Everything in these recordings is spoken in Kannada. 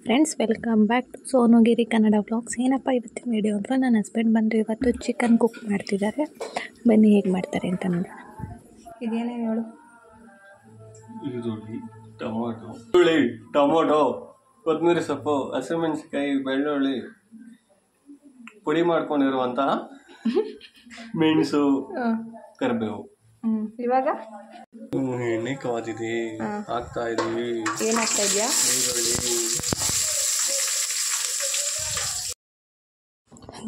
Friends, welcome back to Sonugiri Kannada vlogs. ಏನಪ್ಪ ಇವತ್ತಿನ ವಿಡಿಯೋ ಅಂದರೆ, ನನ್ನ ಹಸ್ಬೆಂಡ್ ಬಂದು ಇವತ್ತು ಚಿಕನ್ ಕುಕ್ ಮಾಡ್ತಿದ್ದಾರೆ. ಬನ್ನಿ ಹೇಗೆ ಮಾಡ್ತಾರೆ ಅಂತ ನೋಡೋಣ. ಇದೇನೇ ಹೇಳು. ಈರುಳ್ಳಿ, ಟೊಮೊಟೊ, ಕೊತ್ತಂಬರಿ ಸೊಪ್ಪು, ಹಸಿಮೆಣಸಿನಕಾಯಿ, ಬೆಳ್ಳುಳ್ಳಿ, ಪುಡಿ ಮಾಡ್ಕೊಂಡಿರುವಂತಹ ಮೆಣಸು, ಕರಿಬೇವು. ಇವಾಗ ಎಣ್ಣೆ ಕಾದಿದೆ, ಹಾಕ್ತಾ ಇದೀವಿ. ಏನು ಹಾಕ್ತಾ ಇದೆಯಾ? ಈರುಳ್ಳಿ.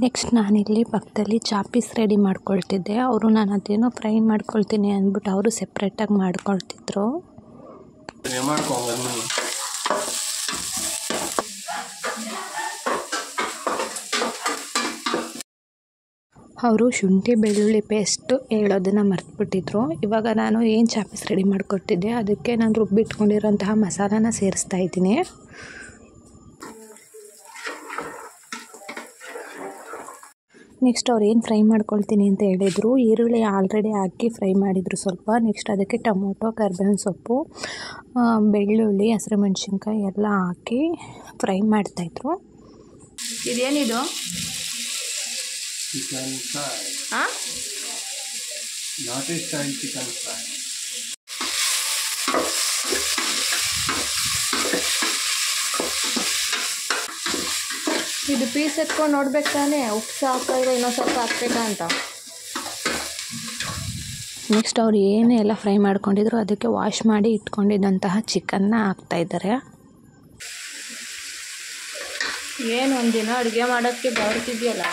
ನೆಕ್ಸ್ಟ್ ನಾನಿಲ್ಲಿ ಪಕ್ಕದಲ್ಲಿ ಚಾಪೀಸ್ ರೆಡಿ ಮಾಡ್ಕೊಳ್ತಿದ್ದೆ. ಅವರು ನಾನು ಅದೇನೋ ಫ್ರೈ ಮಾಡ್ಕೊಳ್ತೀನಿ ಅಂದ್ಬಿಟ್ಟು ಅವರು ಸೆಪ್ರೇಟಾಗಿ ಮಾಡ್ಕೊಳ್ತಿದ್ರು. ಅವರು ಶುಂಠಿ ಬೆಳ್ಳುಳ್ಳಿ ಪೇಸ್ಟು ಹೇಳೋದನ್ನು ಮರ್ತ್ಬಿಟ್ಟಿದ್ರು. ಇವಾಗ ನಾನು ಏನು ಚಾಪೀಸ್ ರೆಡಿ ಮಾಡ್ಕೊಡ್ತಿದ್ದೆ ಅದಕ್ಕೆ ನಾನು ರುಬ್ಬಿಟ್ಕೊಂಡಿರೋಂತಹ ಮಸಾಲಾನ ಸೇರಿಸ್ತಾ ಇದ್ದೀನಿ. ನೆಕ್ಸ್ಟ್ ಅವ್ರು ಏನು ಫ್ರೈ ಮಾಡ್ಕೊಳ್ತೀನಿ ಅಂತ ಹೇಳಿದರು. ಈರುಳ್ಳಿ ಆಲ್ರೆಡಿ ಹಾಕಿ ಫ್ರೈ ಮಾಡಿದರು ಸ್ವಲ್ಪ. ನೆಕ್ಸ್ಟ್ ಅದಕ್ಕೆ ಟೊಮೊಟೊ, ಕರಿಬೇವಿನ ಸೊಪ್ಪು, ಬೆಳ್ಳುಳ್ಳಿ, ಹಸಿಮೆಣಸಿನ್ಕಾಯಿ ಎಲ್ಲ ಹಾಕಿ ಫ್ರೈ ಮಾಡ್ತಾಯಿದ್ರು. ಇದೇನಿದು? Chicken fry. ನಾಟಿ ಸ್ಟೈಲ್ ಚಿಕನ್ ಫ್ರೈ. ಇದು ಪೀಸ್ ಎತ್ಕೊಂಡು ನೋಡ್ಬೇಕು ತಾನೇ, ಉಪ್ಪು ಸಾಕ ಇಲ್ಲ ಇನ್ನೊಂದು ಸ್ವಲ್ಪ ಹಾಕ್ಬೇಕಾ ಅಂತ. ನೆಕ್ಸ್ಟ್ ಅವ್ರು ಏನೆಲ್ಲ ಫ್ರೈ ಮಾಡ್ಕೊಂಡಿದ್ರು ಅದಕ್ಕೆ ವಾಶ್ ಮಾಡಿ ಇಟ್ಕೊಂಡಿದ್ದಂತಹ ಚಿಕನ್ನ ಹಾಕ್ತಾಯಿದ್ದಾರೆ. ಏನು ಒಂದಿನ ಅಡುಗೆ ಮಾಡೋಕ್ಕೆ ಬರ್ತಿದೆಯಲ್ಲ.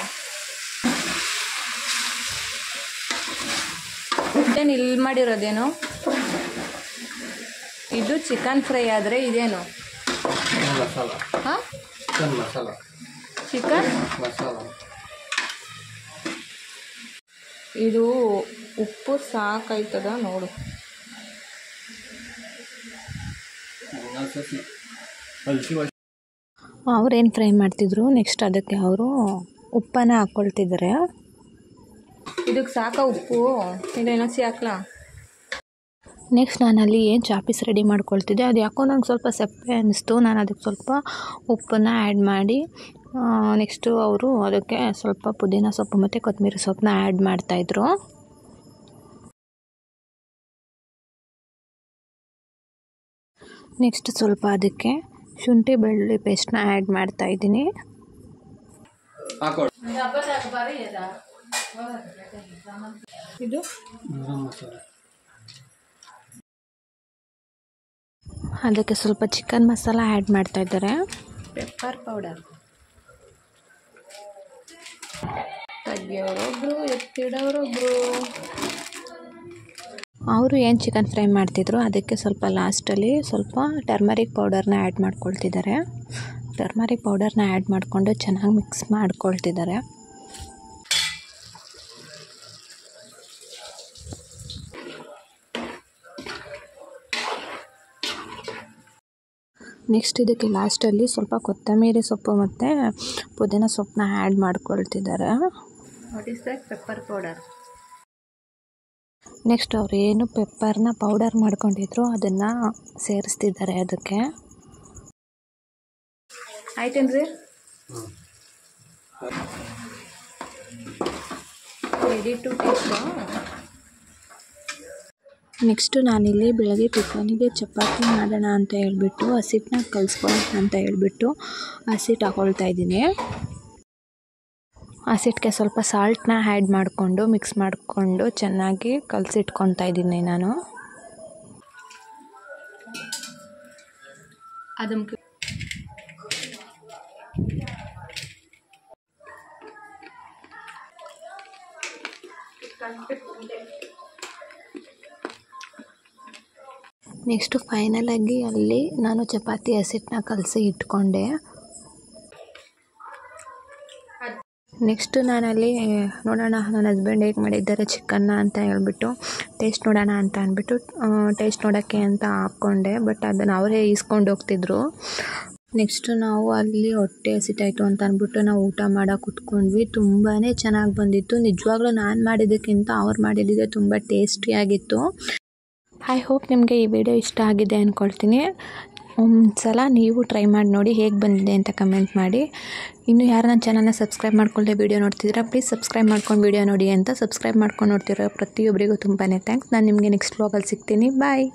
ಏನು ಇಲ್ಲಿ ಮಾಡಿರೋದೇನು? ಇದು ಚಿಕನ್ ಫ್ರೈ ಆದರೆ ಇದೇನು? ಮಸಾಲ. ಹಾಂ, ಚಿಕನ್ ಮಸಾಲ. ಚಿಕನ್ ಮಸಾಲ. ಇದು ಉಪ್ಪು ಸಾಕಾಯ್ತದ ನೋಡು. ಅವ್ರೇನು ಫ್ರೈ ಮಾಡ್ತಿದ್ರು. ನೆಕ್ಸ್ಟ್ ಅದಕ್ಕೆ ಅವರು ಉಪ್ಪನ್ನ ಹಾಕ್ಕೊಳ್ತಿದ್ದಾರೆ. ಇದಕ್ಕೆ ಸಾಕ ಉಪ್ಪು? ಇಲ್ಲ ಇನ್ನೊಂದು ಹಾಕ್ಲಾ? ನೆಕ್ಸ್ಟ್ ನಾನಲ್ಲಿ ಏನು ಚಾಪೀಸ್ ರೆಡಿ ಮಾಡ್ಕೊಳ್ತಿದ್ದೆ ಅದು ಯಾಕೋ ನಂಗೆ ಸ್ವಲ್ಪ ಸಪ್ಪೆ ಅನ್ನಿಸ್ತು. ನಾನು ಅದಕ್ಕೆ ಸ್ವಲ್ಪ ಉಪ್ಪನ್ನು ಆ್ಯಡ್ ಮಾಡಿ ನೆಕ್ಸ್ಟು ಅವರು ಅದಕ್ಕೆ ಸ್ವಲ್ಪ ಪುದೀನ ಸೊಪ್ಪು ಮತ್ತು ಕೊತ್ತಂಬರಿ ಸೊಪ್ಪನ್ನ ಆ್ಯಡ್ ಮಾಡ್ತಾಯಿದ್ರು. ನೆಕ್ಸ್ಟ್ ಸ್ವಲ್ಪ ಅದಕ್ಕೆ ಶುಂಠಿ ಬೆಳ್ಳುಳ್ಳಿ ಪೇಸ್ಟ್ನ ಆ್ಯಡ್ ಮಾಡ್ತಾಯಿದ್ದೀನಿ. ಇದು ಅದಕ್ಕೆ ಸ್ವಲ್ಪ ಚಿಕನ್ ಮಸಾಲ ಆ್ಯಡ್ ಮಾಡ್ತಾ ಇದ್ದಾರೆ. Pepper powder. ತೆಗಿಯೋರೊಬ್ರು ಎತ್ತಿಡೋರೊಬ್ರು. ಅವರು ಏನು ಚಿಕನ್ ಫ್ರೈ ಮಾಡ್ತಿದ್ರು ಅದಕ್ಕೆ ಸ್ವಲ್ಪ ಲಾಸ್ಟಲ್ಲಿ ಸ್ವಲ್ಪ ಟರ್ಮರಿಕ್ ಪೌಡರ್ನ ಆ್ಯಡ್ ಮಾಡ್ಕೊಳ್ತಿದ್ದಾರೆ. ಟರ್ಮರಿಕ್ ಪೌಡರ್ನ ಆ್ಯಡ್ ಮಾಡಿಕೊಂಡು ಚೆನ್ನಾಗಿ ಮಿಕ್ಸ್ ಮಾಡ್ಕೊಳ್ತಿದ್ದಾರೆ. ನೆಕ್ಸ್ಟ್ ಇದಕ್ಕೆ ಲಾಸ್ಟಲ್ಲಿ ಸ್ವಲ್ಪ ಕೊತ್ತಂಬರಿ ಸೊಪ್ಪು ಮತ್ತು ಪುದೀನ ಸೊಪ್ಪನ್ನ ಆ್ಯಡ್ ಮಾಡ್ಕೊಳ್ತಿದ್ದಾರೆ. What is that? Pepper powder. Next ಅವ್ರು ಏನು ಪೆಪ್ಪರ್ನ ಪೌಡರ್ ಮಾಡ್ಕೊಂಡಿದ್ರು ಅದನ್ನು ಸೇರಿಸ್ತಿದ್ದಾರೆ ಅದಕ್ಕೆ. ಆಯ್ತೇನ್ರಿ? Ready to taste. ನೆಕ್ಸ್ಟು ನಾನಿಲ್ಲಿ ಬೆಳಗ್ಗೆ ಟಿಫನಿಗೆ ಚಪಾತಿ ಮಾಡೋಣ ಅಂತ ಹೇಳ್ಬಿಟ್ಟು ಹಸಿಟ್ಟನ್ನ ಕಲಿಸ್ಕೊಳ್ಳೋಣ ಅಂತ ಹೇಳ್ಬಿಟ್ಟು ಹಸಿಟ್ಟು ಹಾಕೊಳ್ತಾ ಇದ್ದೀನಿ. ಹಸಿಟ್ಟಿಗೆ ಸ್ವಲ್ಪ ಸಾಲ್ಟನ್ನ ಆ್ಯಡ್ ಮಾಡಿಕೊಂಡು ಮಿಕ್ಸ್ ಮಾಡಿಕೊಂಡು ಚೆನ್ನಾಗಿ ಕಲಸಿಟ್ಕೊತಾ ಇದ್ದೀನಿ ನಾನು. ಅದಕ್ಕೆ ನೆಕ್ಸ್ಟು ಫೈನಲಾಗಿ ಅಲ್ಲಿ ನಾನು ಚಪಾತಿ ಹಸಿಟ್ಟನ್ನ ಕಲಸಿ ಇಟ್ಕೊಂಡೆ. ನೆಕ್ಸ್ಟು ನಾನಲ್ಲಿ ನೋಡೋಣ ನನ್ನ ಹಸ್ಬೆಂಡ್ ಹೇಗೆ ಮಾಡಿದ್ದಾರೆ ಚಿಕನ್ನ ಅಂತ ಹೇಳ್ಬಿಟ್ಟು ಟೇಸ್ಟ್ ನೋಡೋಣ ಅಂತ ಅಂದ್ಬಿಟ್ಟು ಟೇಸ್ಟ್ ನೋಡೋಕ್ಕೆ ಅಂತ ಹಾಕ್ಕೊಂಡೆ. ಬಟ್ ಅದನ್ನು ಅವರೇ ಈಸ್ಕೊಂಡು ಹೋಗ್ತಿದ್ರು. ನೆಕ್ಸ್ಟು ನಾವು ಅಲ್ಲಿ ಹೊಟ್ಟೆ ಹಸಿತಾಯಿತು ಅಂತ ಅಂದ್ಬಿಟ್ಟು ನಾವು ಊಟ ಮಾಡೋಕೆ ಕೂತ್ಕೊಂಡ್ವಿ. ತುಂಬಾ ಚೆನ್ನಾಗಿ ಬಂದಿತ್ತು. ನಿಜವಾಗ್ಲೂ ನಾನು ಮಾಡಿದ್ದಕ್ಕಿಂತ ಅವ್ರು ಮಾಡಿದ್ದಿದೆ ತುಂಬ ಟೇಸ್ಟಿಯಾಗಿತ್ತು. ಐ ಹೋಪ್ ನಿಮಗೆ ಈ ವಿಡಿಯೋ ಇಷ್ಟ ಆಗಿದೆ ಅಂದ್ಕೊಳ್ತೀನಿ. ಒಂದ್ಸಲ ನೀವು ಟ್ರೈ ಮಾಡಿ ನೋಡಿ ಹೇಗೆ ಬಂದಿದೆ ಅಂತ ಕಮೆಂಟ್ ಮಾಡಿ. ಇನ್ನು ಯಾರು ನನ್ನ ಚಾನಲ್ನ ಸಬ್ಸ್ಕ್ರೈಬ್ ಮಾಡ್ಕೊಳ್ಳದೆ ವೀಡಿಯೋ ನೋಡ್ತಿದ್ದೀರಾ ಪ್ಲೀಸ್ ಸಬ್ಸ್ಕ್ರೈಬ್ ಮಾಡ್ಕೊಂಡು ವೀಡಿಯೋ ನೋಡಿ ಅಂತ. ಸಬ್ಸ್ಕ್ರೈಬ್ ಮಾಡ್ಕೊಂಡು ನೋಡ್ತಿರೋ ಪ್ರತಿಯೊಬ್ಬರಿಗೂ ತುಂಬಾ ಥ್ಯಾಂಕ್ಸ್. ನಾನು ನಿಮಗೆ ನೆಕ್ಸ್ಟ್ ವ್ಲಾಗಲ್ಲಿ ಸಿಗ್ತೀನಿ. ಬಾಯ್.